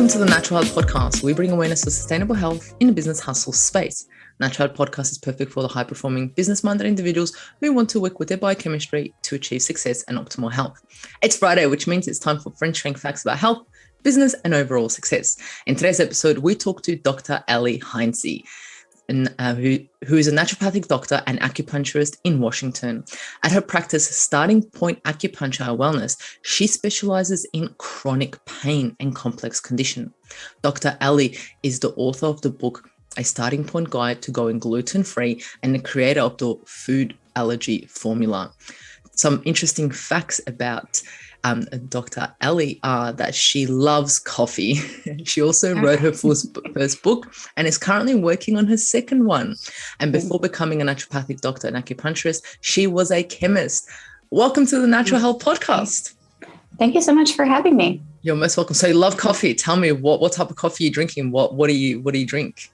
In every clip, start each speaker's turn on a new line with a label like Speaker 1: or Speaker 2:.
Speaker 1: Welcome to the Natural Health Podcast. We bring awareness of sustainable health in a business hustle space. Natural Health Podcast is perfect for the high-performing, business-minded individuals who want to work with their biochemistry to achieve success and optimal health. It's Friday, which means it's time for French strength facts about health, business, and overall success. In today's episode, we talk to Dr. Ellie Heintze, who is a naturopathic doctor and acupuncturist in Washington. At her practice, Starting Point Acupuncture and Wellness, she specializes in chronic pain and complex condition. Dr. Ellie is the author of the book, A Starting Point Guide to Going Gluten-Free, and the creator of the food allergy formula. Some interesting facts about Dr. Ellie are that she loves coffee. She also wrote her first book and is currently working on her second one. And before becoming a naturopathic doctor and acupuncturist, she was a chemist. Welcome to the Natural Health Podcast.
Speaker 2: Thank you so much for having me.
Speaker 1: You're most welcome. So you love coffee. Tell me what type of coffee you're drinking. What do you drink?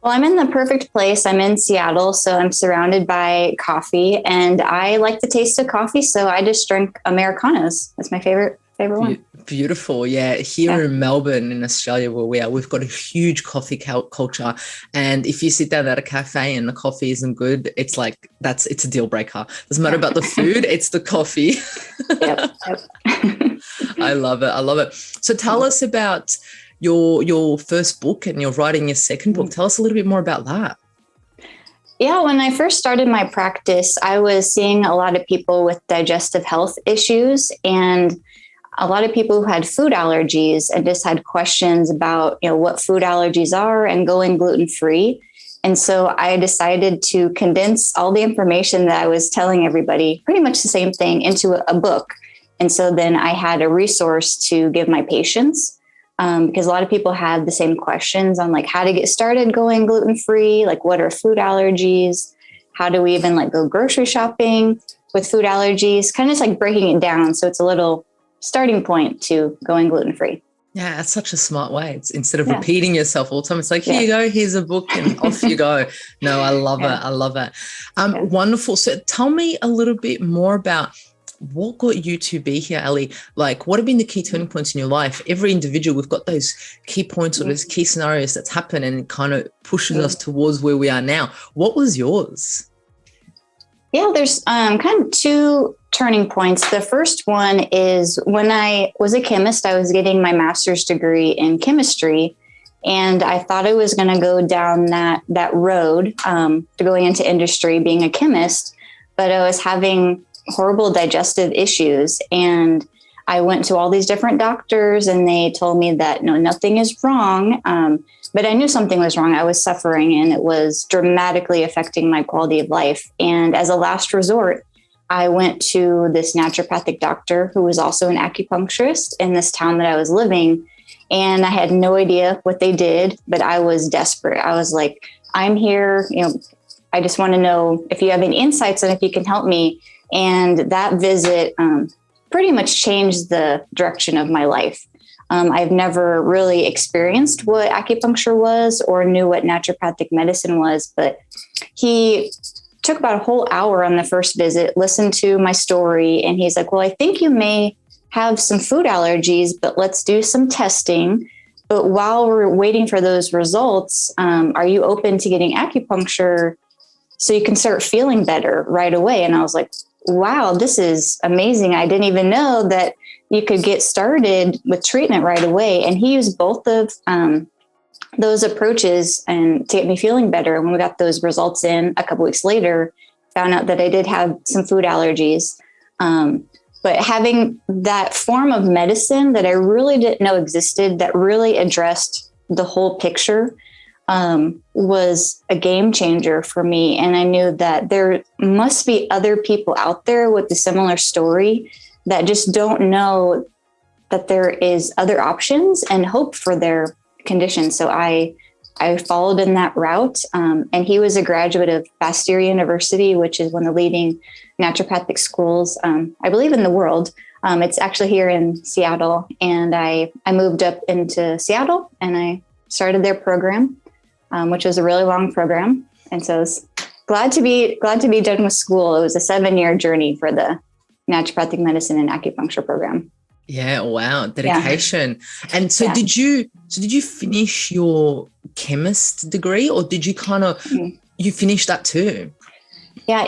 Speaker 2: Well, I'm in the perfect place. I'm in Seattle, so I'm surrounded by coffee, and I like the taste of coffee, so I just drink Americanos. That's my favorite one.
Speaker 1: Beautiful. Yeah. Here in Melbourne, in Australia, where we are, we've got a huge coffee culture. And if you sit down at a cafe and the coffee isn't good, it's like, it's a deal breaker. Doesn't matter about the food, it's the coffee.
Speaker 2: Yep.
Speaker 1: I love it. So tell us about your first book, and you're writing your second book. Tell us a little bit more about that.
Speaker 2: Yeah, when I first started my practice, I was seeing a lot of people with digestive health issues and a lot of people who had food allergies and just had questions about, what food allergies are and going gluten-free. And so I decided to condense all the information that I was telling everybody, pretty much the same thing, into a book. And so then I had a resource to give my patients. Because a lot of people have the same questions on like how to get started going gluten-free, like what are food allergies, how do we even go grocery shopping with food allergies, kind of just breaking it down. So it's a little starting point to going gluten-free.
Speaker 1: Yeah, that's such a smart way. It's instead of repeating yourself all the time, it's like, here you go, here's a book and off you go. No, I love it. Wonderful. So tell me a little bit more about what got you to be here, Ellie? What have been the key turning points in your life? Every individual, we've got those key points or those key scenarios that's happened and it kind of pushes us towards where we are now. What was yours?
Speaker 2: Yeah, there's kind of two turning points. The first one is when I was a chemist, I was getting my master's degree in chemistry, and I thought I was going to go down that road to going into industry, being a chemist, but I was having horrible digestive issues. And I went to all these different doctors and they told me that no, nothing is wrong. But I knew something was wrong. I was suffering and it was dramatically affecting my quality of life. And as a last resort, I went to this naturopathic doctor who was also an acupuncturist in this town that I was living. And I had no idea what they did, but I was desperate. I was like, I'm here. I just want to know if you have any insights and if you can help me. And that visit pretty much changed the direction of my life. I've never really experienced what acupuncture was or knew what naturopathic medicine was, but he took about a whole hour on the first visit, listened to my story, and he's like, well, I think you may have some food allergies, but let's do some testing. But while we're waiting for those results, are you open to getting acupuncture so you can start feeling better right away? And I was like, wow, this is amazing. I didn't even know that you could get started with treatment right away. And he used both of those approaches and to get me feeling better. When we got those results in a couple weeks later, found out that I did have some food allergies. But having that form of medicine that I really didn't know existed, that really addressed the whole picture, was a game changer for me. And I knew that there must be other people out there with a similar story that just don't know that there is other options and hope for their condition. So I followed in that route. And he was a graduate of Bastyr University, which is one of the leading naturopathic schools, I believe, in the world. It's actually here in Seattle. And I moved up into Seattle and I started their program, which was a really long program. And so I was glad to be done with school. It was a 7-year journey for the naturopathic medicine and acupuncture program.
Speaker 1: Yeah, wow,
Speaker 2: Yeah.
Speaker 1: dedication. And so
Speaker 2: Yeah.
Speaker 1: did you finish your chemist degree, or did you kind of you finish that too?
Speaker 2: Yeah,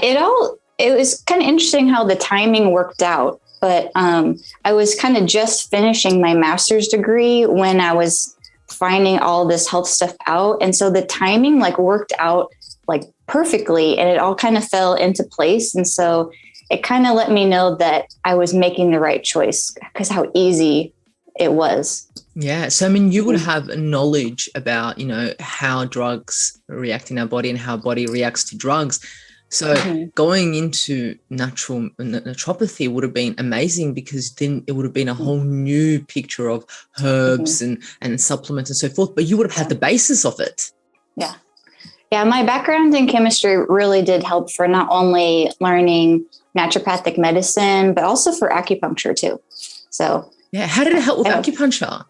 Speaker 2: it was kind of interesting how the timing worked out. But I was kind of just finishing my master's degree when I was finding all this health stuff out. And so the timing like worked out like perfectly, and it all kind of fell into place. And so it kind of let me know that I was making the right choice because how easy it was.
Speaker 1: Yeah. So I mean, you would have knowledge about, you know, how drugs react in our body and how body reacts to drugs. So going into naturopathy would have been amazing, because then it would have been a whole new picture of herbs and supplements and so forth, but you would have had the basis of it.
Speaker 2: Yeah. Yeah. My background in chemistry really did help for not only learning naturopathic medicine, but also for acupuncture too. So
Speaker 1: yeah. How did it help with acupuncture?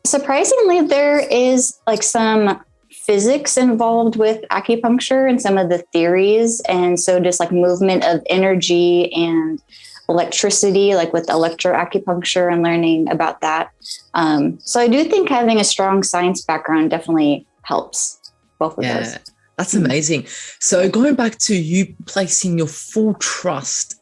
Speaker 2: Surprisingly, there is like some physics involved with acupuncture and some of the theories. And so just like movement of energy and electricity, like with electroacupuncture and learning about that. So I do think having a strong science background definitely helps both of those.
Speaker 1: That's amazing. So going back to you placing your full trust,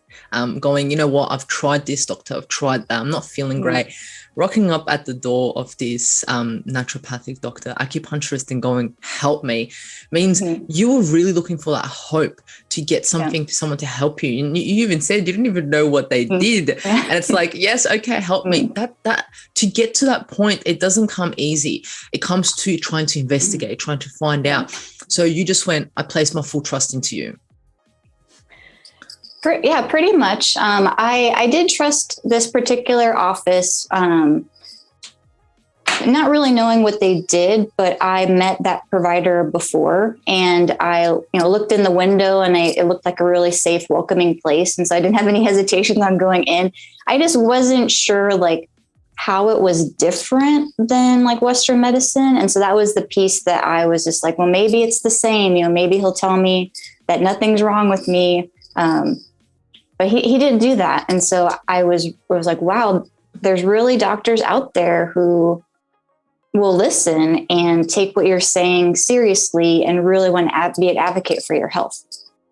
Speaker 1: going, you know what, I've tried this, doctor, I've tried that, I'm not feeling great. Rocking up at the door of this naturopathic doctor, acupuncturist, and going, help me, means you were really looking for that hope to get something, someone to help you. And you even said you didn't even know what they did. And it's like, yes, okay, help me. That to get to that point, it doesn't come easy. It comes to trying to investigate, trying to find out. So you just went, I placed my full trust into you.
Speaker 2: Yeah, pretty much. I did trust this particular office, not really knowing what they did, but I met that provider before, and I, looked in the window, and it looked like a really safe, welcoming place. And so I didn't have any hesitations on going in. I just wasn't sure like how it was different than like Western medicine. And so that was the piece that I was just like, well, maybe it's the same, maybe he'll tell me that nothing's wrong with me. But he didn't do that. And so I was like, wow, there's really doctors out there who will listen and take what you're saying seriously and really want to be an advocate for your health.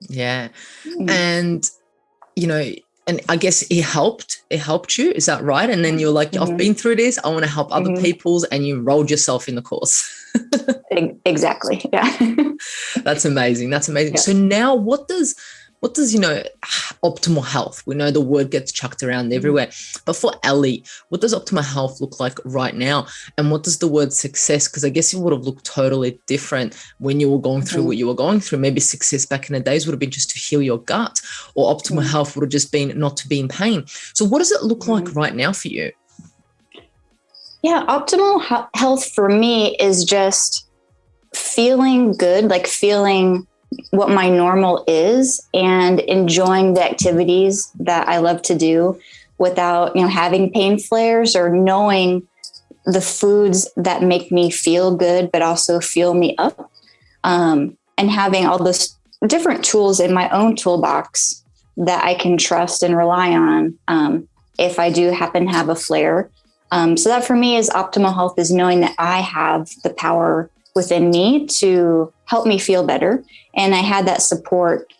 Speaker 1: Yeah. And, and I guess it helped you. Is that right? And then you're like, I've been through this. I want to help other people's, and you rolled yourself in the course.
Speaker 2: Exactly. Yeah.
Speaker 1: That's amazing. That's amazing.
Speaker 2: Yeah.
Speaker 1: So now what does optimal health, we know the word gets chucked around everywhere, but for Ellie, what does optimal health look like right now? And what does the word success, because I guess it would have looked totally different when you were going through what you were going through. Maybe success back in the days would have been just to heal your gut, or optimal health would have just been not to be in pain. So what does it look like right now for you?
Speaker 2: Yeah, optimal health for me is just feeling good, like feeling what my normal is, and enjoying the activities that I love to do without, having pain flares, or knowing the foods that make me feel good, but also fill me up. And having all those different tools in my own toolbox that I can trust and rely on if I do happen to have a flare. So that for me is optimal health, is knowing that I have the power within me to help me feel better. And I had that support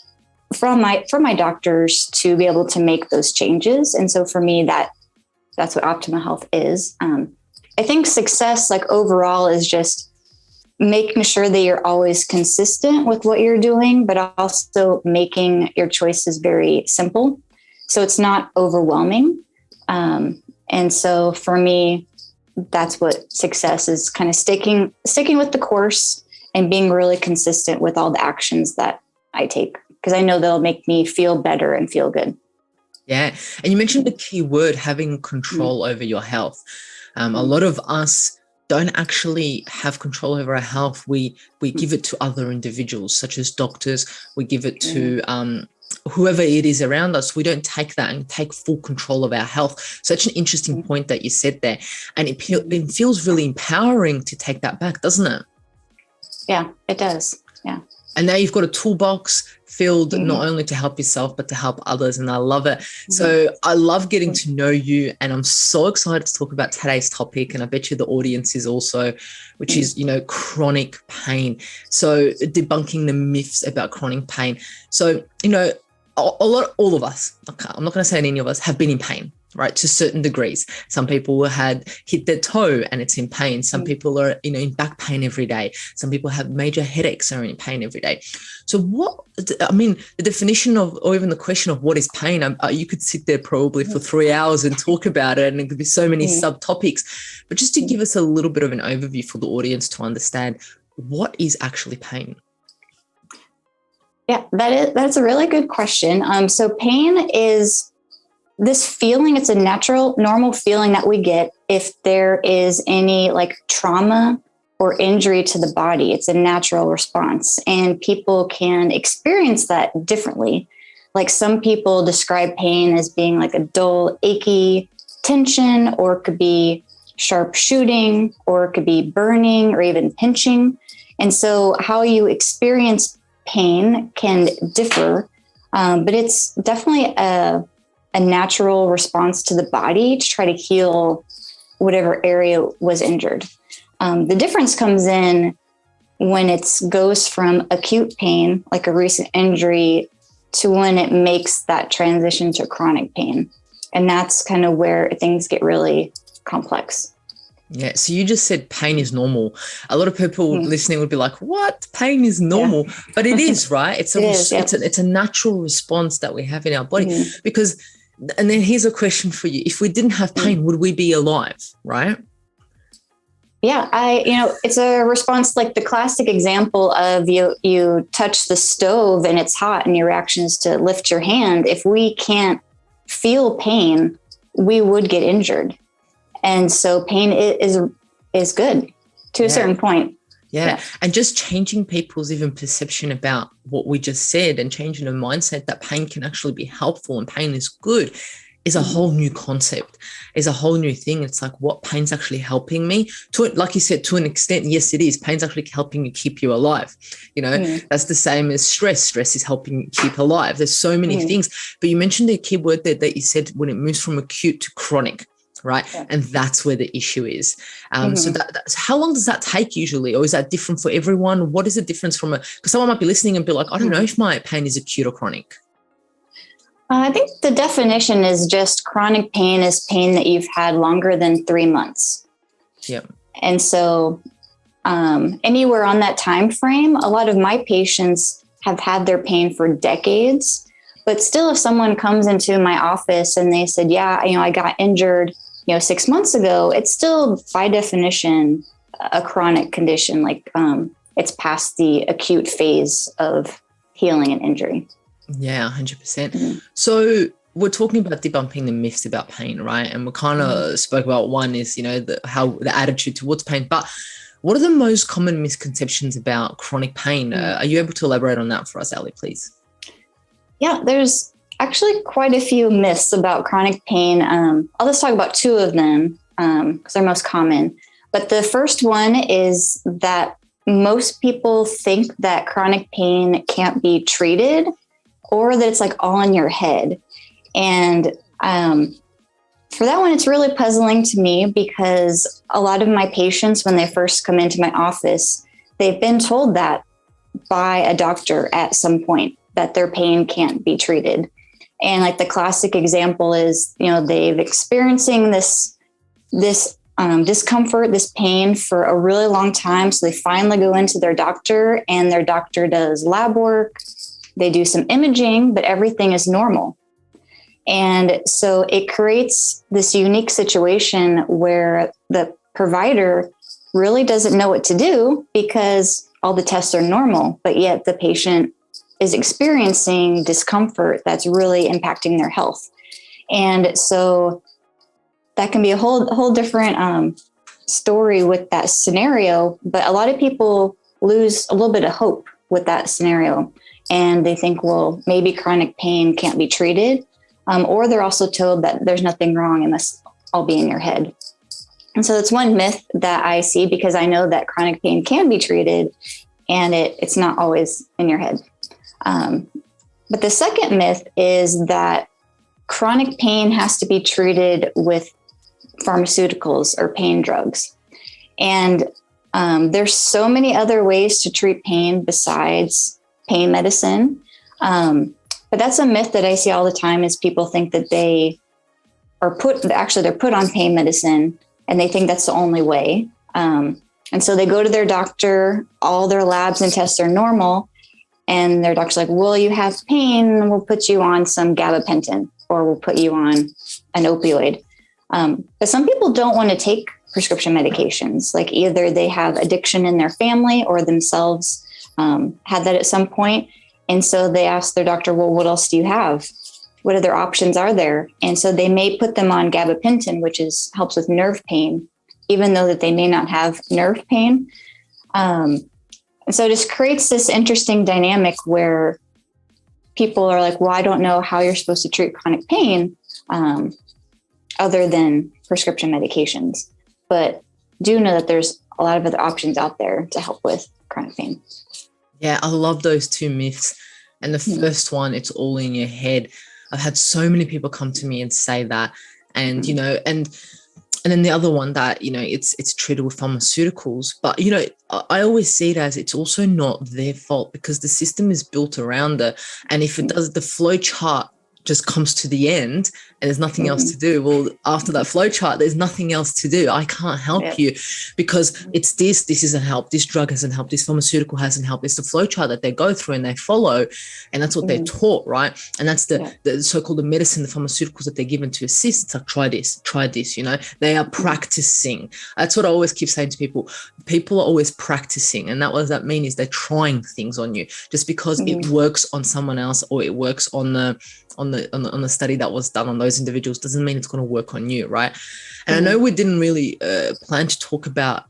Speaker 2: from my doctors to be able to make those changes. And so for me, that's what optimal health is. I think success, like overall, is just making sure that you're always consistent with what you're doing, but also making your choices very simple, so it's not overwhelming. And so for me, that's what success is, kind of sticking with the course and being really consistent with all the actions that I take, because I know they'll make me feel better and feel good.
Speaker 1: Yeah. And you mentioned the key word, having control over your health. A lot of us don't actually have control over our health. We give it to other individuals, such as doctors. We give it to whoever it is around us. We don't take that and take full control of our health. Such an interesting point that you said there. And it feels really empowering to take that back, doesn't it?
Speaker 2: Yeah, it does. Yeah.
Speaker 1: And now you've got a toolbox filled not only to help yourself, but to help others. And I love it. So I love getting to know you, and I'm so excited to talk about today's topic. And I bet you the audience is also, which is, chronic pain. So debunking the myths about chronic pain. So, all of us, I'm not going to say any of us, have been in pain, right? To certain degrees. Some people had hit their toe and it's in pain. Some people are, in back pain every day. Some people have major headaches and are in pain every day. So the definition of, or even the question of what is pain, you could sit there probably for 3 hours and talk about it, and it could be so many subtopics. But just to give us a little bit of an overview for the audience to understand, what is actually pain?
Speaker 2: Yeah, that's a really good question. So pain is this feeling. It's a natural, normal feeling that we get if there is any like trauma or injury to the body. It's a natural response, and people can experience that differently. Like some people describe pain as being like a dull, achy tension, or it could be sharp shooting, or it could be burning or even pinching. And so how you experience pain can differ, but it's definitely a natural response to the body to try to heal whatever area was injured. The difference comes in when it goes from acute pain, like a recent injury, to when it makes that transition to chronic pain. And that's kind of where things get really complex.
Speaker 1: Yeah. So you just said pain is normal. A lot of people listening would be like, what? Pain is normal. Yeah. But it is, right? It's a natural response that we have in our body. Because, and then here's a question for you. If we didn't have pain, would we be alive, right?
Speaker 2: Yeah, it's a response, like the classic example of you touch the stove and it's hot and your reaction is to lift your hand. If we can't feel pain, we would get injured. And so pain is good to a certain point.
Speaker 1: Yeah. And just changing people's even perception about what we just said, and changing the mindset that pain can actually be helpful and pain is good, is a whole new concept, is a whole new thing. It's like, what, pain's actually helping me? Like you said, to an extent, yes, it is. Pain's actually helping you keep you alive. That's the same as stress. Stress is helping you keep alive. There's so many things. But you mentioned the key word there that you said, when it moves from acute to chronic, right? Yeah. And that's where the issue is. So that's, how long does that take usually? Or is that different for everyone? What is the difference from because someone might be listening and be like, I don't know if my pain is acute or chronic.
Speaker 2: I think the definition is just chronic pain is pain that you've had longer than 3 months.
Speaker 1: Yeah.
Speaker 2: And so anywhere on that time frame, a lot of my patients have had their pain for decades. But still, if someone comes into my office and they said, I got injured, 6 months ago, it's still by definition a chronic condition. Like it's past the acute phase of healing and injury.
Speaker 1: Yeah, 100%. So we're talking about debunking the myths about pain, right? And we kind of spoke about one is, how the attitude towards pain. But what are the most common misconceptions about chronic pain? Are you able to elaborate on that for us, Ellie, please?
Speaker 2: Yeah, there's actually quite a few myths about chronic pain. I'll just talk about 2 of them because they're most common. But the first one is that most people think that chronic pain can't be treated, or that it's like all in your head. And for that one, it's really puzzling to me because a lot of my patients, when they first come into my office, they've been told that by a doctor at some point, that their pain can't be treated. And like the classic example is, they've experiencing this discomfort, this pain for a really long time. So they finally go into their doctor, and their doctor does lab work. They do some imaging, but everything is normal. And so it creates this unique situation where the provider really doesn't know what to do because all the tests are normal, but yet the patient is experiencing discomfort that's really impacting their health. And so that can be a whole different story with that scenario. But a lot of people lose a little bit of hope with that scenario. And they think, well, maybe chronic pain can't be treated. Or they're also told that there's nothing wrong and this all be in your head. And so that's one myth that I see, because I know that chronic pain can be treated and it's not always in your head. But the second myth is that chronic pain has to be treated with pharmaceuticals or pain drugs. And there's so many other ways to treat pain besides pain medicine. But that's a myth that I see all the time is people think that they're put on pain medicine and they think that's the only way. And so they go to their doctor, all their labs and tests are normal. And their doctor's like, well, you have pain, we'll put you on some gabapentin or we'll put you on an opioid. But some people don't want to take prescription medications. Like either they have addiction in their family or themselves had that at some point. And so they ask their doctor, well, what else do you have? What other options are there? And so they may put them on gabapentin, which helps with nerve pain, even though that they may not have nerve pain. And so it just creates this interesting dynamic where people are like, well, I don't know how you're supposed to treat chronic pain other than prescription medications, but do know that there's a lot of other options out there to help with chronic pain.
Speaker 1: Yeah, I love those two myths. And the first one, it's all in your head. I've had so many people come to me and say that. And, you know, and then the other one that, you know, it's treated with pharmaceuticals. But, you know, I always see it as it's also not their fault because the system is built around it. And if it does, the flow chart just comes to the end and there's nothing else to do. Well, after that flow chart, there's nothing else to do. I can't help you because it's this isn't help. This drug hasn't helped. This pharmaceutical hasn't helped. It's the flow chart that they go through and they follow. And that's what they're taught, right? And that's the so-called the medicine, the pharmaceuticals that they're given to assist. It's like, try this, you know, they are practicing. That's what I always keep saying to people. People are always practicing. And what does that mean is they're trying things on you just because it works on someone else or it works on the study that was done on those individuals doesn't mean it's going to work on you, right? And I know we didn't really plan to talk about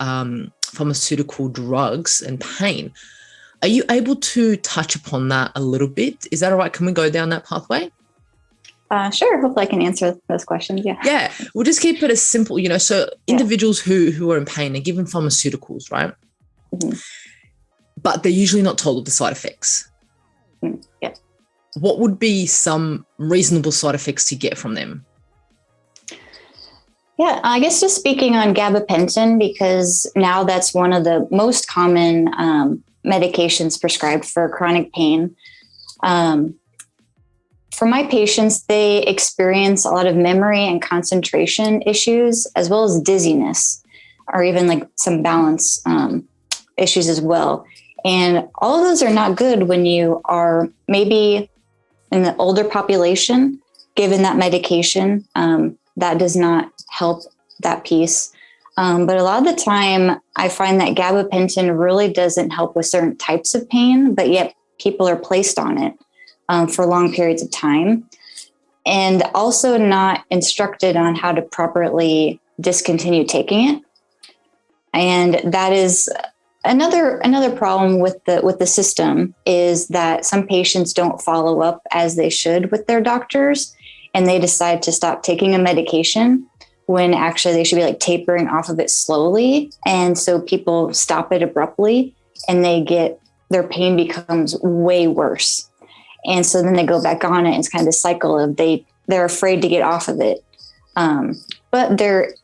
Speaker 1: pharmaceutical drugs and pain. Are you able to touch upon that a little bit? Is that all right? Can we go down that pathway?
Speaker 2: Sure. Hopefully I can answer those questions.
Speaker 1: Yeah. We'll just keep it as simple, you know, so individuals who are in pain are given pharmaceuticals, right? But they're usually not told of the side effects.
Speaker 2: Yeah.
Speaker 1: What would be some reasonable side effects to get from them?
Speaker 2: Yeah, I guess just speaking on gabapentin, because now that's one of the most common medications prescribed for chronic pain. For my patients, they experience a lot of memory and concentration issues, as well as dizziness, or even like some balance issues as well. And all of those are not good when you are maybe in the older population, given that medication. That does not help that piece. But a lot of the time, I find that gabapentin really doesn't help with certain types of pain, but yet people are placed on it for long periods of time, and also not instructed on how to properly discontinue taking it. And that is another problem with the system, is that some patients don't follow up as they should with their doctors, and they decide to stop taking a medication when actually they should be like tapering off of it slowly. And so people stop it abruptly and their pain becomes way worse. And so then they go back on it. And it's kind of the cycle of they're afraid to get off of it. But there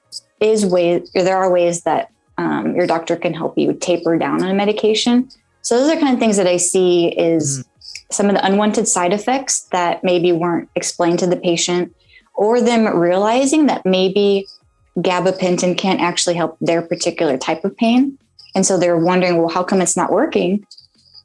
Speaker 2: are ways that your doctor can help you taper down on a medication. So those are kind of things that I see is some of the unwanted side effects that maybe weren't explained to the patient, or them realizing that maybe gabapentin can't actually help their particular type of pain. And so they're wondering, well, how come it's not working?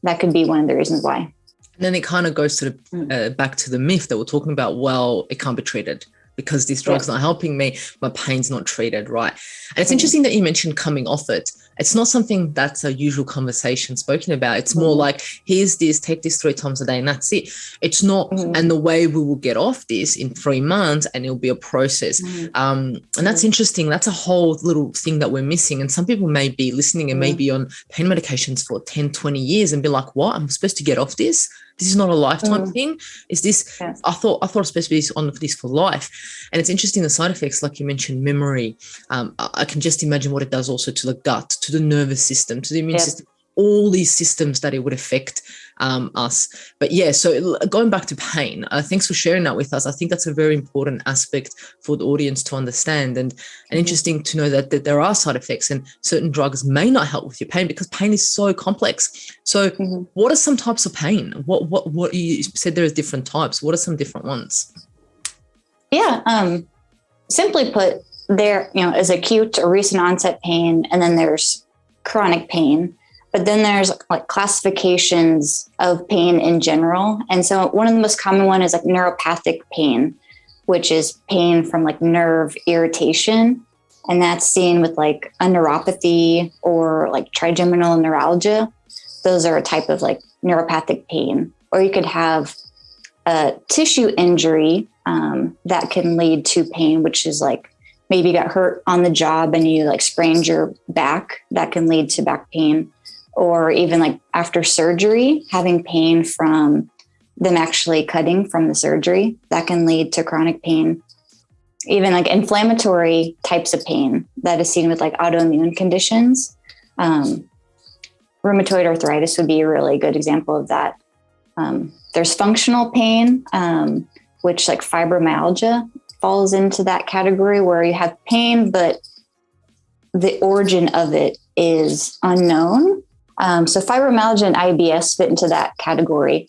Speaker 2: That could be one of the reasons why.
Speaker 1: And then it kind of goes to the back to the myth that we're talking about. Well, it can't be treated because this drug's not helping me. My pain's not treated, right? And it's interesting that you mentioned coming off it. It's not something that's a usual conversation spoken about. It's more like, here's this, take this 3 times a day and that's it. It's not, and the way we will get off this in 3 months, and it'll be a process. And that's interesting. That's a whole little thing that we're missing. And some people may be listening and may be on pain medications for 10, 20 years and be like, what? I'm supposed to get off this? This is not a lifetime thing. Is this, I thought I was supposed to be on this for life. And it's interesting, the side effects, like you mentioned, memory. I can just imagine what it does also to the gut, to the nervous system, to the immune system. all these systems that it would affect us. But yeah, so going back to pain, thanks for sharing that with us. I think that's a very important aspect for the audience to understand, and interesting to know that there are side effects and certain drugs may not help with your pain because pain is so complex. So what are some types of pain? What you said there is different types. What are some different ones?
Speaker 2: Yeah. Simply put, there, is acute or recent onset pain, and then there's chronic pain. But then there's like classifications of pain in general. And so one of the most common one is like neuropathic pain, which is pain from like nerve irritation. And that's seen with like a neuropathy or like trigeminal neuralgia. Those are a type of like neuropathic pain. Or you could have a tissue injury that can lead to pain, which is like maybe you got hurt on the job and you like sprained your back. That can lead to back pain. Or even like after surgery, having pain from them actually cutting from the surgery, that can lead to chronic pain. Even like inflammatory types of pain that is seen with like autoimmune conditions. Rheumatoid arthritis would be a really good example of that. There's functional pain, which like fibromyalgia falls into that category where you have pain, but the origin of it is unknown. So fibromyalgia and IBS fit into that category.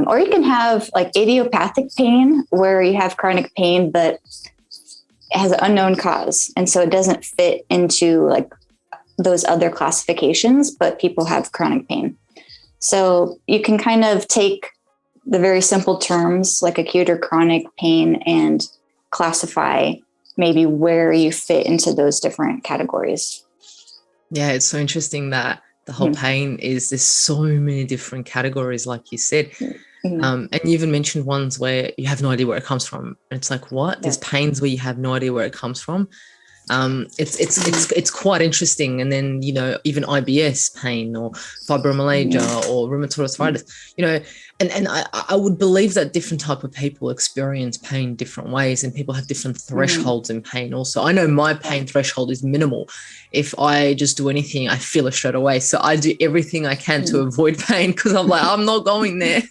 Speaker 2: Or you can have like idiopathic pain where you have chronic pain, but it has an unknown cause. And so it doesn't fit into like those other classifications, but people have chronic pain. So you can kind of take the very simple terms like acute or chronic pain and classify maybe where you fit into those different categories.
Speaker 1: Yeah, it's so interesting that the whole pain is, there's so many different categories, like you said. And you even mentioned ones where you have no idea where it comes from. And it's like, what? There's pains where you have no idea where it comes from. It's quite interesting. And then, even IBS pain or fibromyalgia or rheumatoid arthritis, and I would believe that different type of people experience pain different ways, and people have different thresholds in pain also. I know my pain threshold is minimal. If I just do anything, I feel it straight away. So I do everything I can to avoid pain because I'm like, I'm not going there.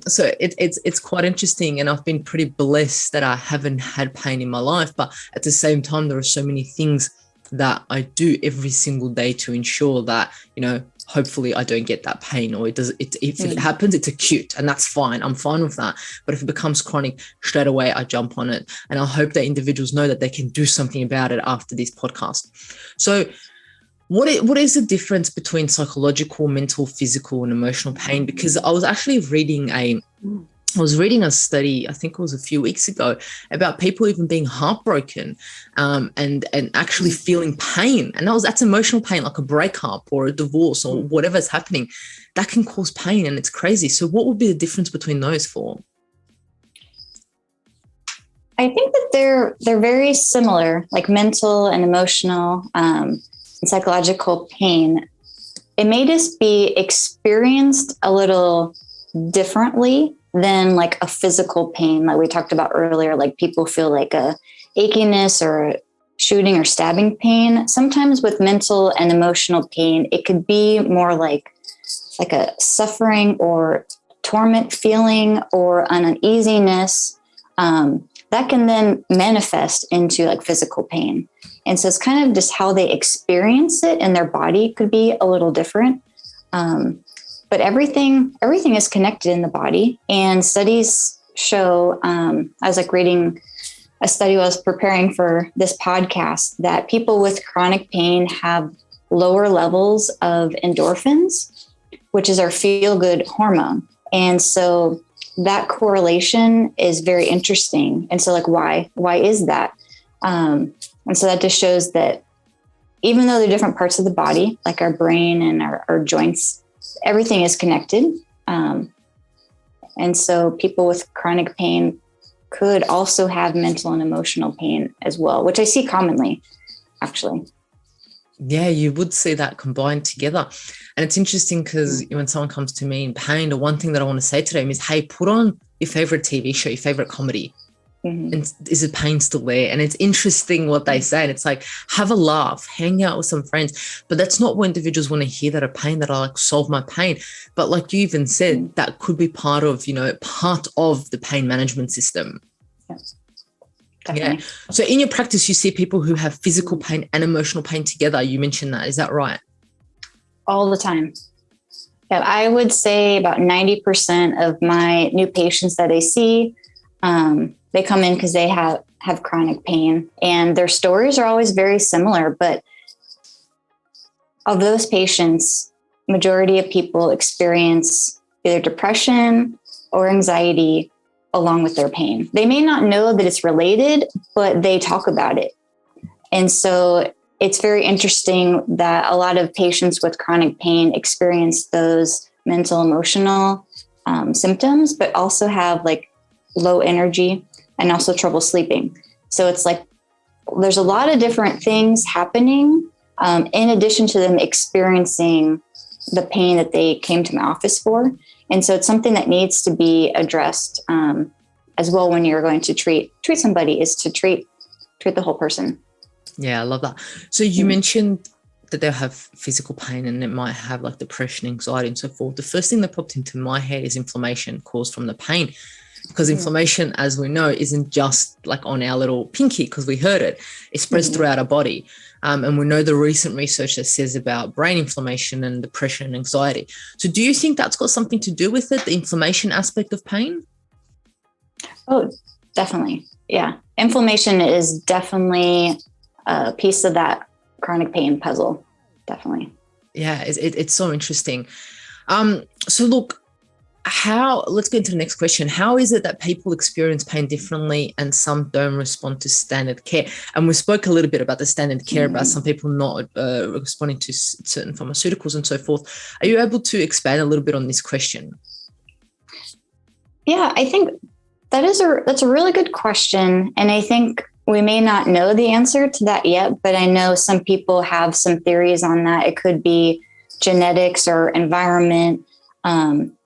Speaker 1: So it's quite interesting, and I've been pretty blessed that I haven't had pain in my life, but at the same time there are so many things that I do every single day to ensure that hopefully I don't get that pain, or if it happens, it's acute, and that's fine. I'm fine with that. But if it becomes chronic, straight away I jump on it, and I hope that individuals know that they can do something about it after this podcast. So what is the difference between psychological, mental, physical, and emotional pain? Because I was actually reading a study, I think it was a few weeks ago, about people even being heartbroken and actually feeling pain. And that's emotional pain, like a breakup or a divorce or whatever's happening. That can cause pain, and it's crazy. So what would be the difference between those four?
Speaker 2: I think that they're very similar, like mental and emotional and psychological pain. It may just be experienced a little differently than like a physical pain, like we talked about earlier. Like people feel like a achiness or shooting or stabbing pain. Sometimes with mental and emotional pain, it could be more like a suffering or torment feeling or an uneasiness that can then manifest into like physical pain. And so it's kind of just how they experience it in their body could be a little different. But everything is connected in the body, and studies show, I was like reading a study while I was preparing for this podcast, that people with chronic pain have lower levels of endorphins, which is our feel-good hormone. And so that correlation is very interesting. And so like, why is that? And so that just shows that even though they're different parts of the body, like our brain and our joints, everything is connected. And so people with chronic pain could also have mental and emotional pain as well, which I see commonly, actually.
Speaker 1: Yeah, you would see that combined together. And it's interesting because when someone comes to me in pain, the one thing that I want to say to them is, hey, put on your favorite TV show, your favorite comedy. And is the pain still there? And it's interesting what they say. And it's like, have a laugh, hang out with some friends. But that's not what individuals want to hear, that a pain, that I like solve my pain. But like you even said, that could be part of the pain management system.
Speaker 2: Definitely.
Speaker 1: Yeah. So in your practice, you see people who have physical pain and emotional pain together. You mentioned that. Is that right?
Speaker 2: All the time. Yeah, I would say about 90% of my new patients that I see, they come in because they have chronic pain, and their stories are always very similar. But of those patients, majority of people experience either depression or anxiety along with their pain. They may not know that it's related, but they talk about it. And so it's very interesting that a lot of patients with chronic pain experience those mental, emotional symptoms, but also have like low energy and also trouble sleeping. So it's like there's a lot of different things happening in addition to them experiencing the pain that they came to my office for. And so it's something that needs to be addressed as well when you're going to treat somebody, is to treat the whole person.
Speaker 1: Yeah, I love that. So you mentioned that they'll have physical pain and it might have like depression, anxiety, and so forth. The first thing that popped into my head is inflammation caused from the pain, because inflammation, as we know, isn't just like on our little pinky because we heard it. It spreads throughout our body. And we know the recent research that says about brain inflammation and depression and anxiety. So do you think that's got something to do with it, the inflammation aspect of pain?
Speaker 2: Oh, definitely. Yeah. Inflammation is definitely a piece of that chronic pain puzzle. Definitely.
Speaker 1: Yeah, it's so interesting. So look, let's get into the next question. How is it that people experience pain differently and some don't respond to standard care? And we spoke a little bit about the standard care, about some people not responding to certain pharmaceuticals and so forth. Are you able to expand a little bit on this question?
Speaker 2: Yeah, I think that's a really good question. And I think we may not know the answer to that yet, but I know some people have some theories on that. It could be genetics or environment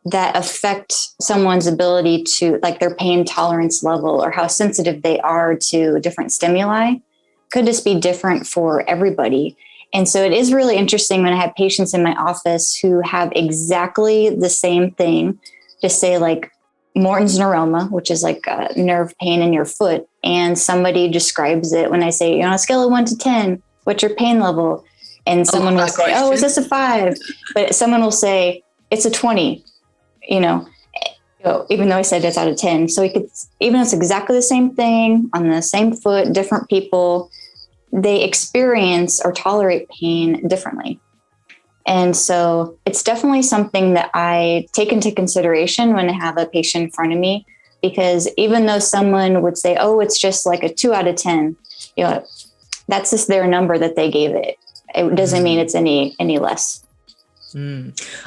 Speaker 2: that affect someone's ability to, like, their pain tolerance level or how sensitive they are to different stimuli. Could just be different for everybody. And so it is really interesting when I have patients in my office who have exactly the same thing, just say like Morton's neuroma, which is like a nerve pain in your foot. And somebody describes it when I say, on a scale of 1 to 10, what's your pain level? And someone will say, oh, is this a 5? But someone will say, it's a 20, even though I said it's out of 10. So even though it's exactly the same thing on the same foot, different people, they experience or tolerate pain differently. And so it's definitely something that I take into consideration when I have a patient in front of me, because even though someone would say, oh, it's just like a 2 out of 10, that's just their number that they gave it. It doesn't mean it's any less.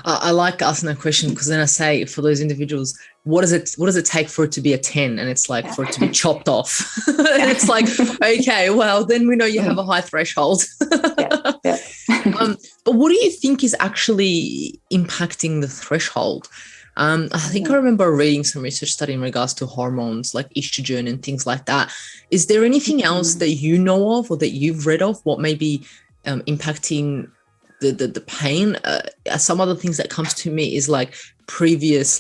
Speaker 1: I like asking that question, because then I say, for those individuals, what does it take for it to be a 10? And it's like, for it to be chopped off. And it's like, okay, well, then we know you have a high threshold. But what do you think is actually impacting the threshold? I think I remember reading some research study in regards to hormones like estrogen and things like that. Is there anything else that you know of or that you've read of what may be impacting the pain? Some other things that comes to me is like previous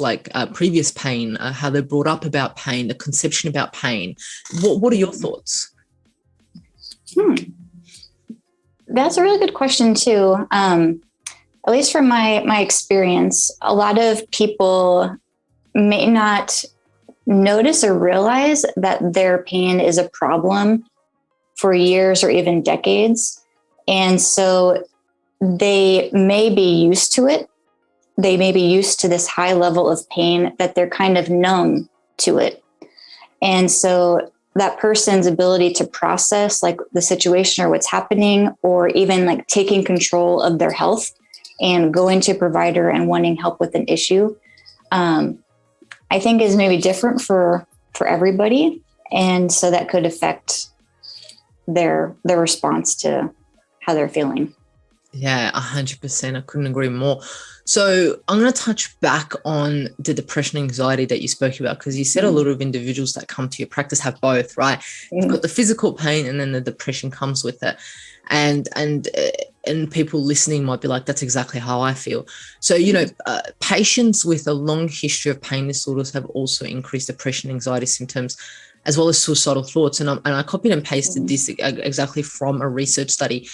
Speaker 1: pain, how they're brought up about pain, the conception about pain. What are your thoughts?
Speaker 2: That's a really good question too. At least from my experience, a lot of people may not notice or realize that their pain is a problem for years or even decades. And so they may be used to it. They may be used to this high level of pain that they're kind of numb to it. And so that person's ability to process like the situation or what's happening, or even like taking control of their health and going to a provider and wanting help with an issue, I think is maybe different for everybody. And so that could affect their response to how they're feeling.
Speaker 1: Yeah, 100%. I couldn't agree more. So I'm going to touch back on the depression and anxiety that you spoke about, because you said a lot of individuals that come to your practice have both, right? You've got the physical pain and then the depression comes with it. And people listening might be like, that's exactly how I feel. So, patients with a long history of pain disorders have also increased depression, anxiety symptoms, as well as suicidal thoughts. And I copied and pasted this exactly from a research study.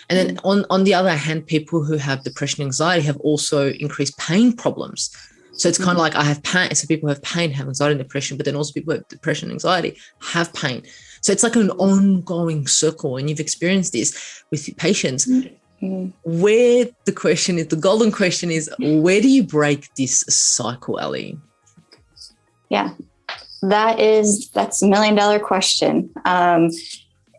Speaker 1: And then on the other hand, people who have depression and anxiety have also increased pain problems. So it's kind of like I have pain. So people who have pain have anxiety and depression, but then also people who have depression and anxiety have pain. So it's like an ongoing circle. And you've experienced this with your patients. Where the golden question is, where do you break this cycle, Ellie?
Speaker 2: Yeah, that's $1 million question.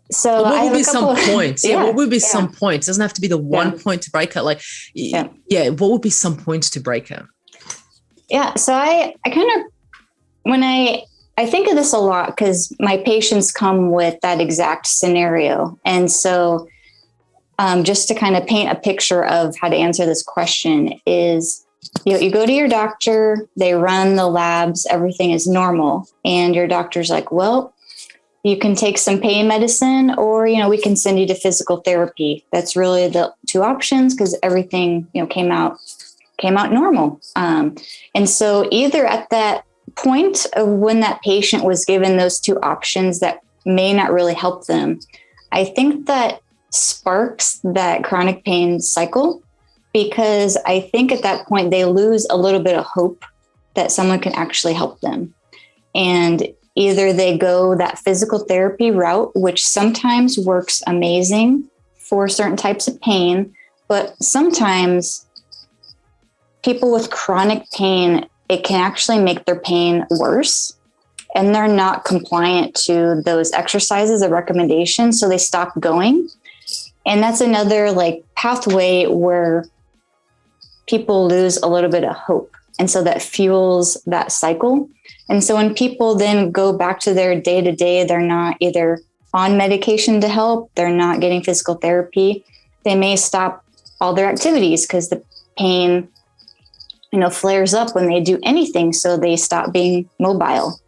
Speaker 2: So
Speaker 1: what would be
Speaker 2: some
Speaker 1: points? What would be some points? It doesn't have to be the one point to break it. What would be some points to break it?
Speaker 2: Yeah. So I kind of, when I think of this a lot, because my patients come with that exact scenario. And so just to kind of paint a picture of how to answer this question is, you go to your doctor, they run the labs, everything is normal. And your doctor's like, well, you can take some pain medicine, or, we can send you to physical therapy. That's really the two options, because everything, came out normal. And so either at that point of when that patient was given those two options that may not really help them, I think that sparks that chronic pain cycle, because I think at that point they lose a little bit of hope that someone can actually help them. And either they go that physical therapy route, which sometimes works amazing for certain types of pain, but sometimes people with chronic pain, it can actually make their pain worse, and they're not compliant to those exercises or recommendations, so they stop going. And that's another pathway where people lose a little bit of hope. And so that fuels that cycle. And so when people then go back to their day-to-day, they're not either on medication to help, they're not getting physical therapy, they may stop all their activities because the pain, flares up when they do anything. So they stop being mobile.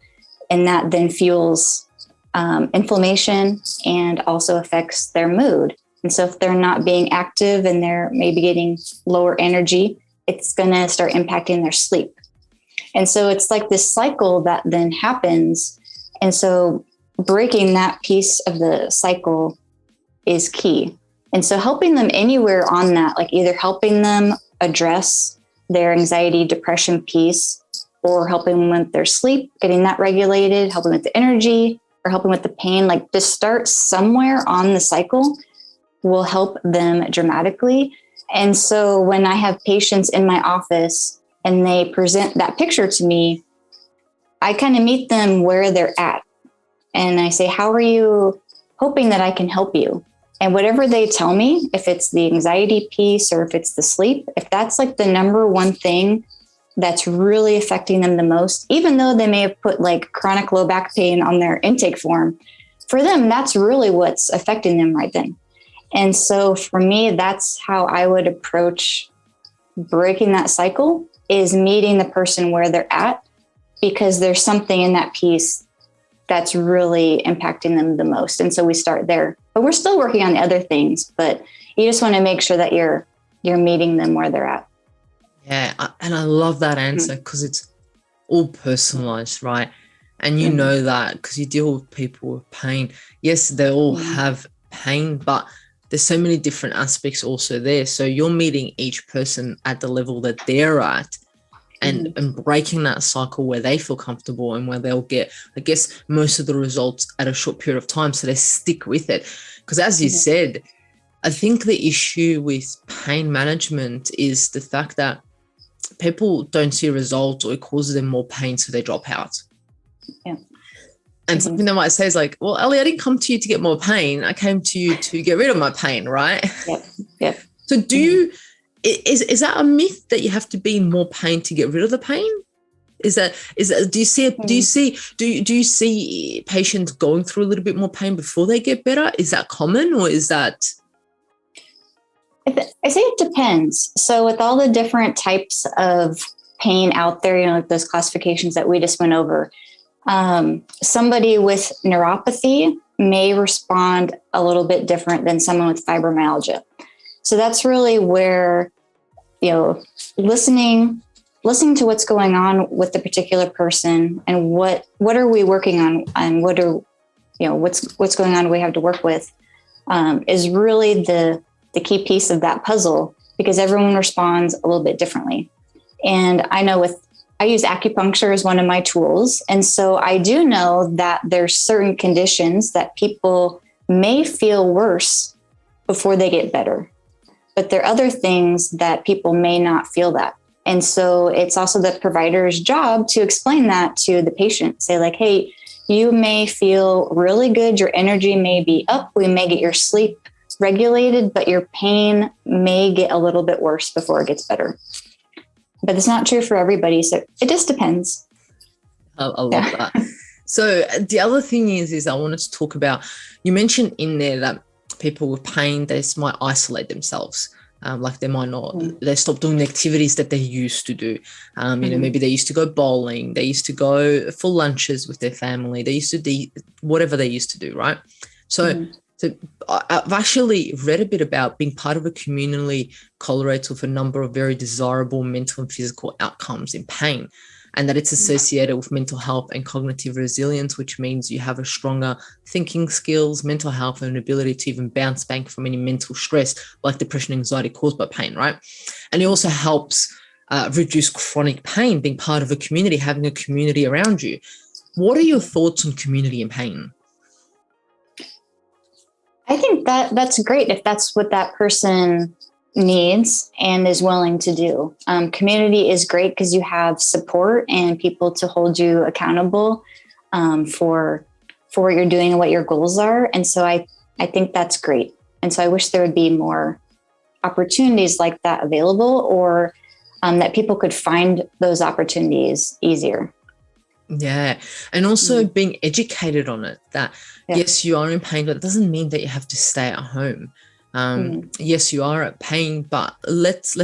Speaker 2: And that then fuels inflammation and also affects their mood. And so if they're not being active and they're maybe getting lower energy, it's going to start impacting their sleep. And so it's like this cycle that then happens. And so breaking that piece of the cycle is key. And so helping them anywhere on that, either helping them address their anxiety, depression piece, or helping them with their sleep, getting that regulated, helping with the energy, or helping with the pain, to start somewhere on the cycle will help them dramatically. And so when I have patients in my office and they present that picture to me, I kind of meet them where they're at. And I say, how are you hoping that I can help you? And whatever they tell me, if it's the anxiety piece or if it's the sleep, if that's the number one thing that's really affecting them the most, even though they may have put chronic low back pain on their intake form, for them, that's really what's affecting them right then. And so for me, that's how I would approach breaking that cycle, is meeting the person where they're at, because there's something in that piece that's really impacting them the most. And so we start there, but we're still working on the other things, but you just want to make sure that you're meeting them where they're at.
Speaker 1: Yeah. And I love that answer, because it's all personalized, right? And you know that because you deal with people with pain. Yes, they all have pain, but there's so many different aspects also there. So you're meeting each person at the level that they're at, and breaking that cycle where they feel comfortable and where they'll get, I guess, most of the results at a short period of time. So they stick with it. Because as you said, I think the issue with pain management is the fact that people don't see results, or it causes them more pain, so they drop out.
Speaker 2: Yeah.
Speaker 1: And something they might say is well, Ellie, I didn't come to you to get more pain. I came to you to get rid of my pain, right?
Speaker 2: Yep.
Speaker 1: So do is that a myth that you have to be in more pain to get rid of the pain? Do you see patients going through a little bit more pain before they get better? Is that common, or is that?
Speaker 2: I say it depends. So with all the different types of pain out there, like those classifications that we just went over, somebody with neuropathy may respond a little bit different than someone with fibromyalgia. So that's really where, listening to what's going on with the particular person and what are we working on and what's going on we have to work with, is really the key piece of that puzzle, because everyone responds a little bit differently. And I know I use acupuncture as one of my tools. And so I do know that there's certain conditions that people may feel worse before they get better. But there are other things that people may not feel that. And so it's also the provider's job to explain that to the patient. Say like, hey, you may feel really good. Your energy may be up. We may get your sleep regulated, but your pain may get a little bit worse before it gets better. But it's not true for everybody. So it just depends.
Speaker 1: I love that. So the other thing is I wanted to talk about, you mentioned in there that people with pain, they might isolate themselves. Like they might not, they stop doing the activities that they used to do. Maybe they used to go bowling, they used to go for lunches with their family, they used to do whatever they used to do, right? So I've actually read a bit about being part of a community correlates with a number of very desirable mental and physical outcomes in pain, and that it's associated with mental health and cognitive resilience, which means you have a stronger thinking skills, mental health, and an ability to even bounce back from any mental stress like depression, anxiety caused by pain, right? And it also helps reduce chronic pain, being part of a community, having a community around you. What are your thoughts on community and pain?
Speaker 2: I think that's great if that's what that person needs and is willing to do. Community is great because you have support and people to hold you accountable for what you're doing and what your goals are. And so I think that's great. And so I wish there would be more opportunities like that available, or that people could find those opportunities easier.
Speaker 1: Yeah. And also being educated on it, that yes, you are in pain, but it doesn't mean that you have to stay at home. Yes, you are at pain, but let's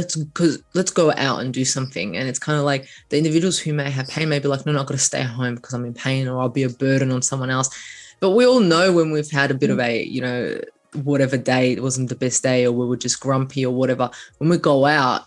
Speaker 1: go out and do something. And it's kind of like the individuals who may have pain may be like, no, I've got to stay at home because I'm in pain, or I'll be a burden on someone else. But we all know when we've had a bit of a, whatever day, it wasn't the best day, or we were just grumpy or whatever, when we go out,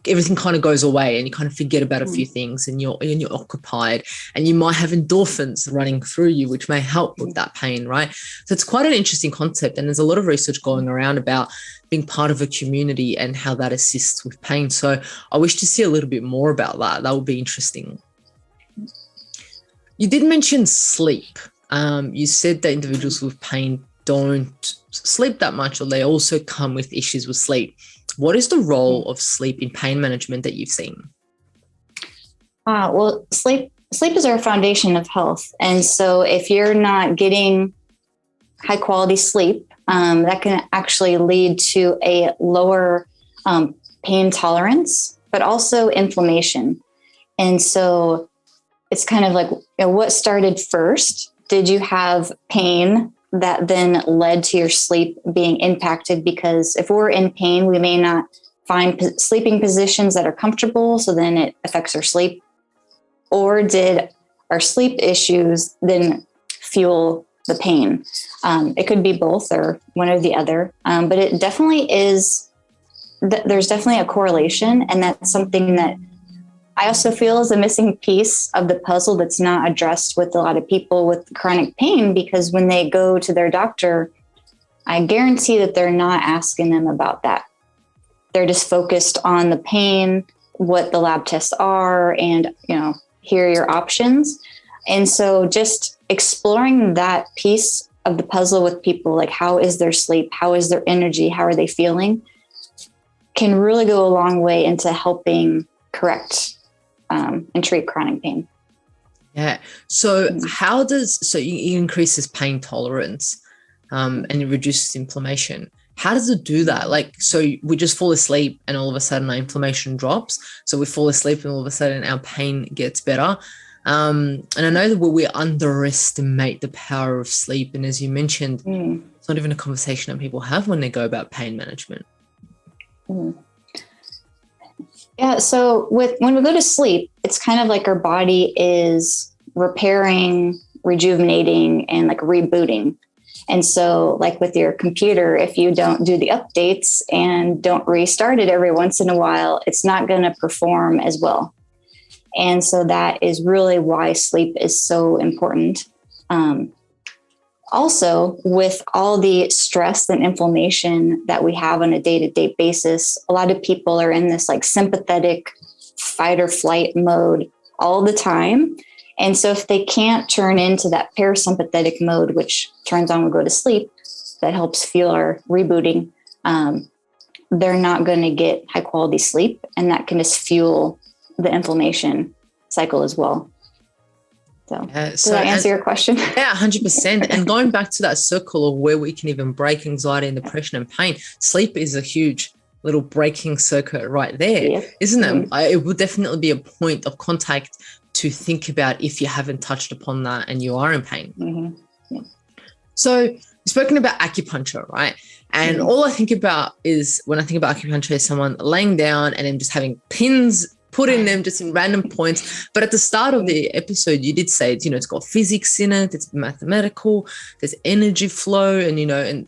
Speaker 1: everything kind of goes away and you kind of forget about a few things, and you're occupied, and you might have endorphins running through you, which may help with that pain, right? So it's quite an interesting concept. And there's a lot of research going around about being part of a community and how that assists with pain. So I wish to see a little bit more about that. That would be interesting. You did mention sleep. You said that individuals with pain don't sleep that much, or they also come with issues with sleep. What is the role of sleep in pain management that you've seen?
Speaker 2: Well, sleep is our foundation of health. And so if you're not getting high quality sleep, that can actually lead to a lower pain tolerance, but also inflammation. And so it's kind of like, what started first? Did you have pain that then led to your sleep being impacted? Because if we're in pain, we may not find sleeping positions that are comfortable, so then it affects our sleep. Or did our sleep issues then fuel the pain? It could be both or one or the other, but it definitely is, there's definitely a correlation, and that's something that I also feel is a missing piece of the puzzle that's not addressed with a lot of people with chronic pain, because when they go to their doctor, I guarantee that they're not asking them about that. They're just focused on the pain, what the lab tests are, and, here are your options. And so just exploring that piece of the puzzle with people, like how is their sleep? How is their energy? How are they feeling? Can really go a long way into helping correct and treat chronic pain.
Speaker 1: Yeah. So it increases pain tolerance and it reduces inflammation. How does it do that? Like, so we just fall asleep and all of a sudden our inflammation drops. So we fall asleep and all of a sudden our pain gets better. And I know that we underestimate the power of sleep. And as you mentioned, it's not even a conversation that people have when they go about pain management.
Speaker 2: Mm. Yeah. So when we go to sleep, it's kind of like our body is repairing, rejuvenating, and like rebooting. And so like with your computer, if you don't do the updates and don't restart it every once in a while, it's not going to perform as well. And so that is really why sleep is so important. Also, with all the stress and inflammation that we have on a day-to-day basis, a lot of people are in this like sympathetic fight or flight mode all the time. And so if they can't turn into that parasympathetic mode, which turns on when we go to sleep, that helps fuel our rebooting, they're not going to get high quality sleep. And that can just fuel the inflammation cycle as well. So, does that answer your question?
Speaker 1: Yeah, 100%. And going back to that circle of where we can even break anxiety and depression and pain, sleep is a huge little breaking circuit right there, isn't it? It will definitely be a point of contact to think about if you haven't touched upon that and you are in pain.
Speaker 2: Mm-hmm. Yeah.
Speaker 1: So you've spoken about acupuncture, right? And all I think about is when I think about acupuncture is someone laying down and then just having pins put in them just in random points. But at the start of the episode, you did say, it's got physics in it, it's mathematical, there's energy flow and,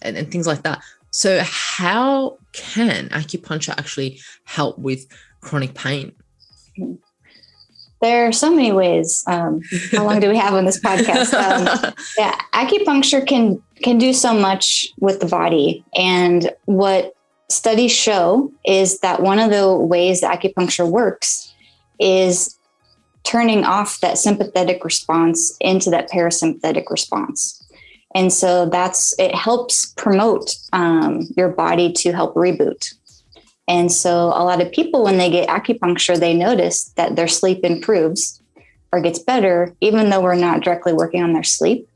Speaker 1: and things like that. So how can acupuncture actually help with chronic pain?
Speaker 2: There are so many ways. How long do we have on this podcast? Acupuncture can do so much with the body. And what studies show is that one of the ways that acupuncture works is turning off that sympathetic response into that parasympathetic response. And so it helps promote your body to help reboot. And so a lot of people, when they get acupuncture, they notice that their sleep improves or gets better, even though we're not directly working on their sleep.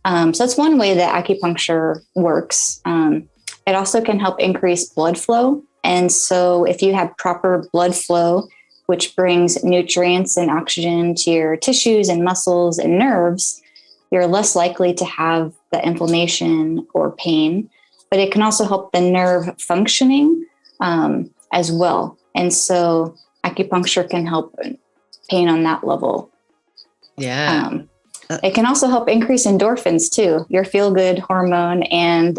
Speaker 2: So that's one way that acupuncture works. It also can help increase blood flow. And so if you have proper blood flow, which brings nutrients and oxygen to your tissues and muscles and nerves, you're less likely to have the inflammation or pain. But it can also help the nerve functioning as well. And so acupuncture can help pain on that level.
Speaker 1: Yeah.
Speaker 2: It can also help increase endorphins too, your feel-good hormone, and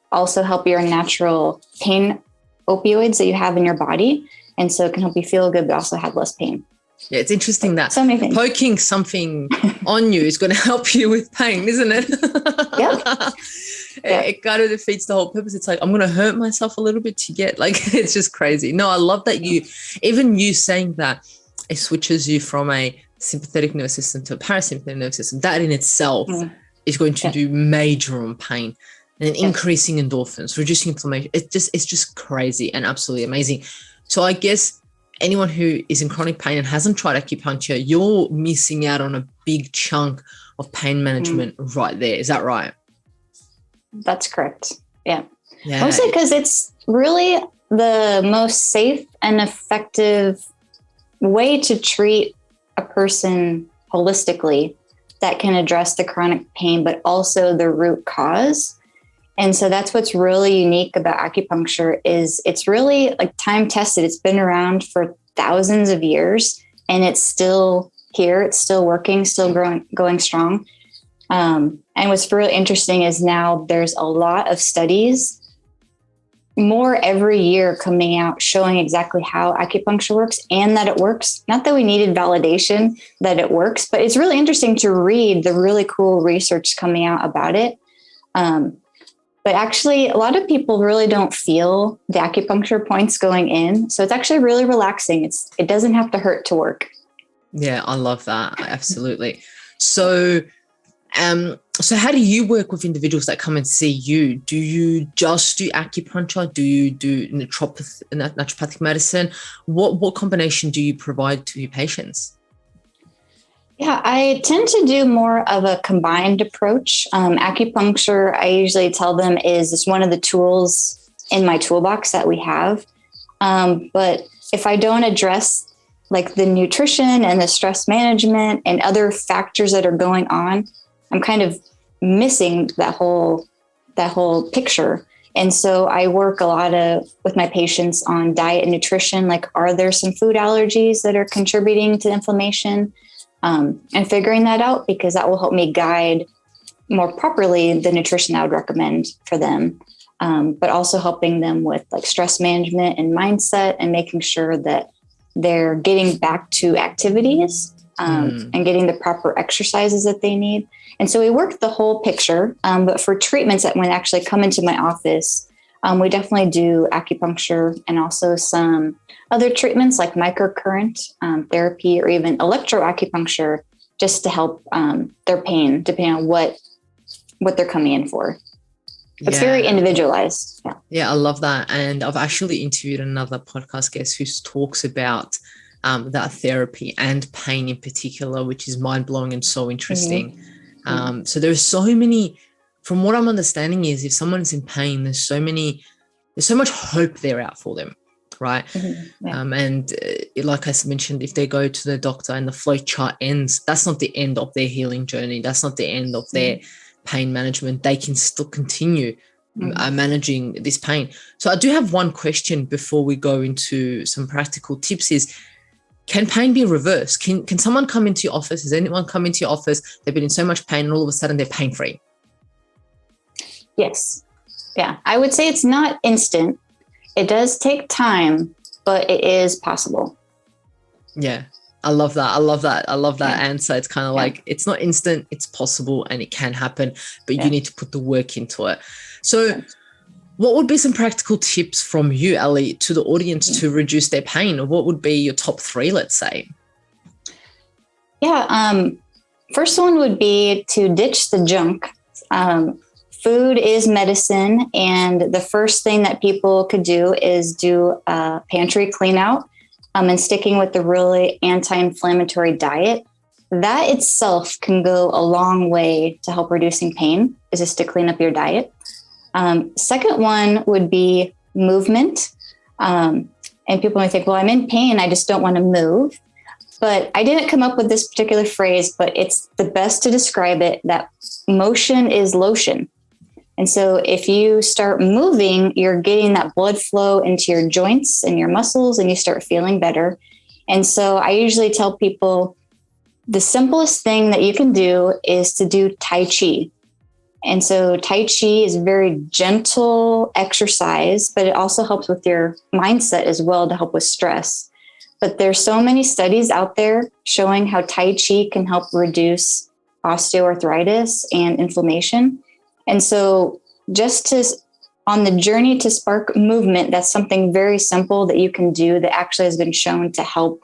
Speaker 2: also help your natural pain opioids that you have in your body. And so it can help you feel good, but also have less pain.
Speaker 1: Yeah, it's interesting that
Speaker 2: so many things.
Speaker 1: Poking something on you is going to help you with pain, isn't it?
Speaker 2: Yep.
Speaker 1: It kind of defeats the whole purpose. It's like, I'm going to hurt myself a little bit to get, it's just crazy. No, I love that you saying that it switches you from a sympathetic nervous system to a parasympathetic nervous system. That in itself is going to do major on pain. And then increasing endorphins, reducing inflammation. It's just crazy and absolutely amazing. So I guess anyone who is in chronic pain and hasn't tried acupuncture, you're missing out on a big chunk of pain management right there. Is that right?
Speaker 2: That's correct. Yeah. Mostly because it's really the most safe and effective way to treat a person holistically that can address the chronic pain, but also the root cause. And so that's what's really unique about acupuncture is it's really like time tested. It's been around for thousands of years and it's still here. It's still working, still going strong. And what's really interesting is now there's a lot of studies, more every year coming out showing exactly how acupuncture works and that it works. Not that we needed validation that it works, but it's really interesting to read the really cool research coming out about it. But actually, a lot of people really don't feel the acupuncture points going in. So it's actually really relaxing. It doesn't have to hurt to work.
Speaker 1: Yeah, I love that. Absolutely. So how do you work with individuals that come and see you? Do you just do acupuncture? Do you do naturopathic medicine? What combination do you provide to your patients?
Speaker 2: Yeah, I tend to do more of a combined approach. Acupuncture, I usually tell them is just one of the tools in my toolbox that we have. But if I don't address like the nutrition and the stress management and other factors that are going on, I'm kind of missing that whole that whole picture. And so I work a lot with my patients on diet and nutrition. Like, are there some food allergies that are contributing to inflammation? And figuring that out, because that will help me guide more properly the nutrition I would recommend for them. But also helping them with like stress management and mindset, and making sure that they're getting back to activities and getting the proper exercises that they need. And so we work the whole picture. But for treatments that when actually come into my office, we definitely do acupuncture and also some other treatments like microcurrent therapy, or even electroacupuncture, just to help their pain, depending on what they're coming in for. It's very individualized.
Speaker 1: Yeah, I love that. And I've actually interviewed another podcast guest who talks about that therapy and pain in particular, which is mind-blowing and so interesting. So there's so many, from what I'm understanding is, if someone's in pain, there's so much hope there out for them, right? And like I mentioned, if they go to the doctor and the flow chart ends, that's not the end of their healing journey. That's not the end of their pain management. They can still continue managing this pain. So I do have one question before we go into some practical tips is, can pain be reversed? Can someone come into your office? Has anyone come into your office? They've been in so much pain and all of a sudden they're pain-free.
Speaker 2: Yes. Yeah. I would say it's not instant. It does take time, but it is possible.
Speaker 1: Yeah. I love that. I love that answer. It's kind of like, it's not instant, it's possible, and it can happen, but you need to put the work into it. So what would be some practical tips from you, Ellie, to the audience to reduce their pain? Or what would be your top 3, let's say?
Speaker 2: Yeah. First one would be to ditch the junk. Food is medicine. And the first thing that people could do is do a pantry clean out, and sticking with the really anti-inflammatory diet. That itself can go a long way to help reducing pain, is just to clean up your diet. Second one would be movement. And people might think, well, I'm in pain, I just don't want to move. But I didn't come up with this particular phrase, but it's the best to describe it, that motion is lotion. And so if you start moving, you're getting that blood flow into your joints and your muscles, and you start feeling better. And so I usually tell people the simplest thing that you can do is to do Tai Chi. And so Tai Chi is a very gentle exercise, but it also helps with your mindset as well, to help with stress. But there's so many studies out there showing how Tai Chi can help reduce osteoarthritis and inflammation. And so on the journey to spark movement, that's something very simple that you can do that actually has been shown to help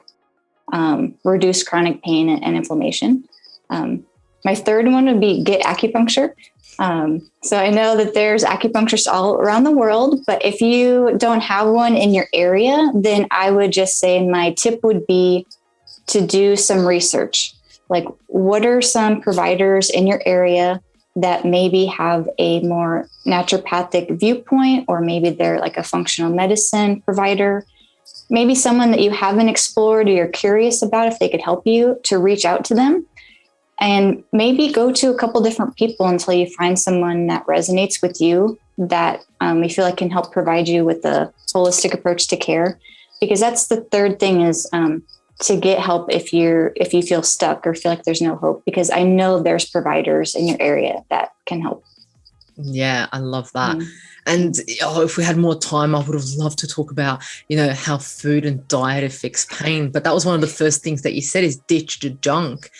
Speaker 2: reduce chronic pain and inflammation. My third one would be get acupuncture. So I know that there's acupuncturists all around the world, but if you don't have one in your area, then I would just say my tip would be to do some research. Like, what are some providers in your area that maybe have a more naturopathic viewpoint, or maybe they're like a functional medicine provider, maybe someone that you haven't explored or you're curious about if they could help you, to reach out to them. And maybe go to a couple different people until you find someone that resonates with you, that you feel like can help provide you with a holistic approach to care. Because that's the third thing, is to get help if you feel stuck or feel like there's no hope, because I know there's providers in your area that can help.
Speaker 1: Yeah, I love that. And if we had more time, I would have loved to talk about, how food and diet affects pain. But that was one of the first things that you said, is ditch the junk.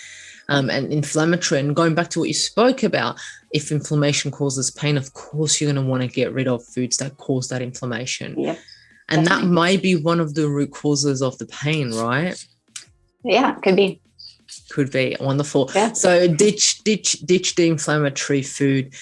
Speaker 1: And inflammatory. And going back to what you spoke about, if inflammation causes pain, of course you're going to want to get rid of foods that cause that inflammation.
Speaker 2: Yep,
Speaker 1: and
Speaker 2: definitely.
Speaker 1: That may be one of the root causes of the pain, right?
Speaker 2: Yeah, could be.
Speaker 1: Could be. Wonderful.
Speaker 2: Yeah.
Speaker 1: So ditch the inflammatory food,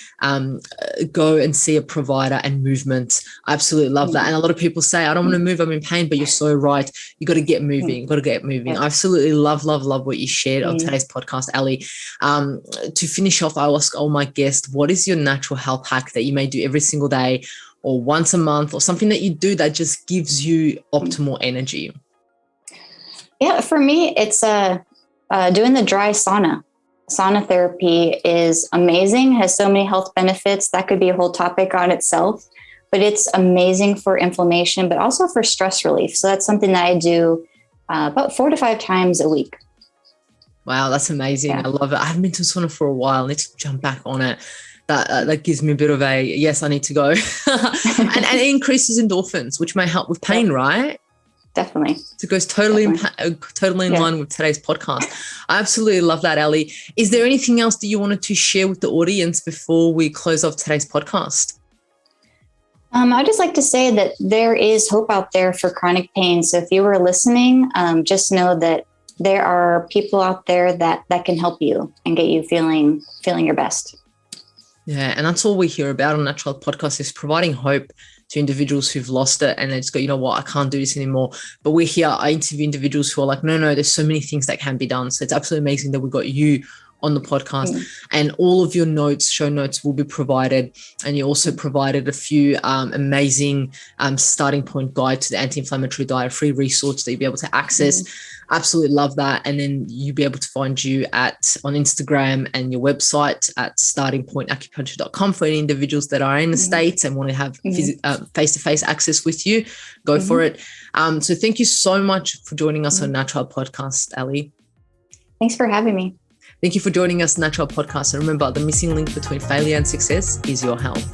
Speaker 1: go and see a provider, and movement. I absolutely love that. And a lot of people say, I don't want to move, I'm in pain, but you're so right. You got to get moving.
Speaker 2: Yeah.
Speaker 1: I absolutely love what you shared on today's podcast, Ellie. To finish off, I ask all my guests, what is your natural health hack that you may do every single day or once a month, or something that you do that just gives you optimal energy?
Speaker 2: Yeah, for me, it's doing the dry sauna. Sauna therapy is amazing, has so many health benefits. That could be a whole topic on itself, but it's amazing for inflammation, but also for stress relief. So that's something that I do about 4 to 5 times a week.
Speaker 1: Wow, that's amazing.
Speaker 2: Yeah.
Speaker 1: I love it. I haven't been to a sauna for a while. I need to jump back on it. That gives me a bit of a, yes, I need to go. and it increases endorphins, which may help with pain, right?
Speaker 2: Definitely.
Speaker 1: So it goes totally in line with today's podcast. I absolutely love that, Ellie. Is there anything else that you wanted to share with the audience before we close off today's podcast?
Speaker 2: I'd just like to say that there is hope out there for chronic pain. So if you were listening, just know that there are people out there that can help you and get you feeling your best.
Speaker 1: Yeah, and that's all we hear about on Natural Podcast, is providing hope to individuals who've lost it and they just go, you know what, I can't do this anymore. But we're here, I interview individuals who are like, no, there's so many things that can be done. So it's absolutely amazing that we got you on the podcast, and all of your show notes will be provided. And you also provided a few amazing starting point guide to the anti-inflammatory diet, free resource that you'll be able to access. Absolutely love that. And then you'll be able to find you on Instagram and your website at startingpointacupuncture.com for any individuals that are in the States and want to have face-to-face access with you. Go for it. So thank you so much for joining us on Natural Podcast, Ellie.
Speaker 2: Thanks for having me.
Speaker 1: Thank you for joining us on Natural Podcast. And remember, the missing link between failure and success is your health.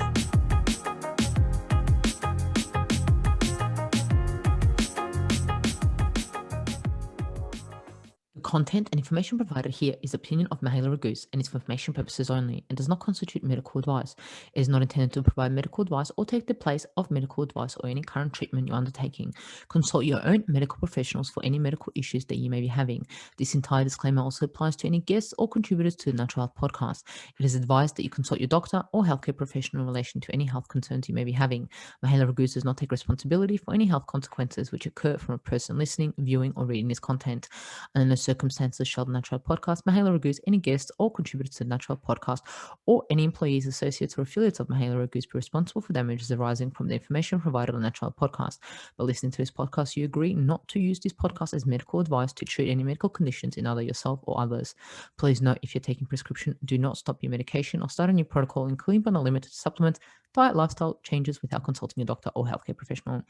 Speaker 1: Content and information provided here is opinion of Mahela Raguse and is for information purposes only and does not constitute medical advice. It is not intended to provide medical advice or take the place of medical advice or any current treatment you're undertaking. Consult your own medical professionals for any medical issues that you may be having. This entire disclaimer also applies to any guests or contributors to the Natural Health Podcast. It is advised that you consult your doctor or healthcare professional in relation to any health concerns you may be having. Mahela Raguse does not take responsibility for any health consequences which occur from a person listening, viewing, or reading this content. And in the circumstances shall the Natural Podcast, Mahela Raguse, any guests or contributors to the Natural Podcast, or any employees, associates, or affiliates of Mahela Raguse be responsible for damages arising from the information provided on the Natural Podcast. By listening to this podcast, you agree not to use this podcast as medical advice to treat any medical conditions in either yourself or others. Please note, if you're taking prescription, do not stop your medication or start a new protocol, including but not limited to supplements, diet, lifestyle changes without consulting your doctor or healthcare professional.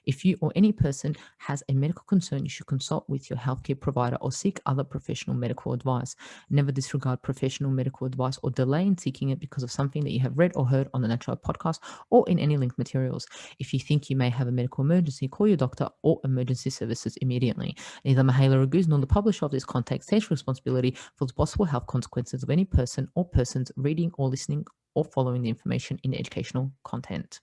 Speaker 1: If you or any person has a medical concern, you should consult with your healthcare provider or seek other professional medical advice. Never disregard professional medical advice or delay in seeking it because of something that you have read or heard on the Natural Podcast or in any linked materials. If you think you may have a medical emergency, call your doctor or emergency services immediately. Neither Mahela Raguse nor the publisher of this content takes responsibility for the possible health consequences of any person or persons reading or listening or following the information in the educational content.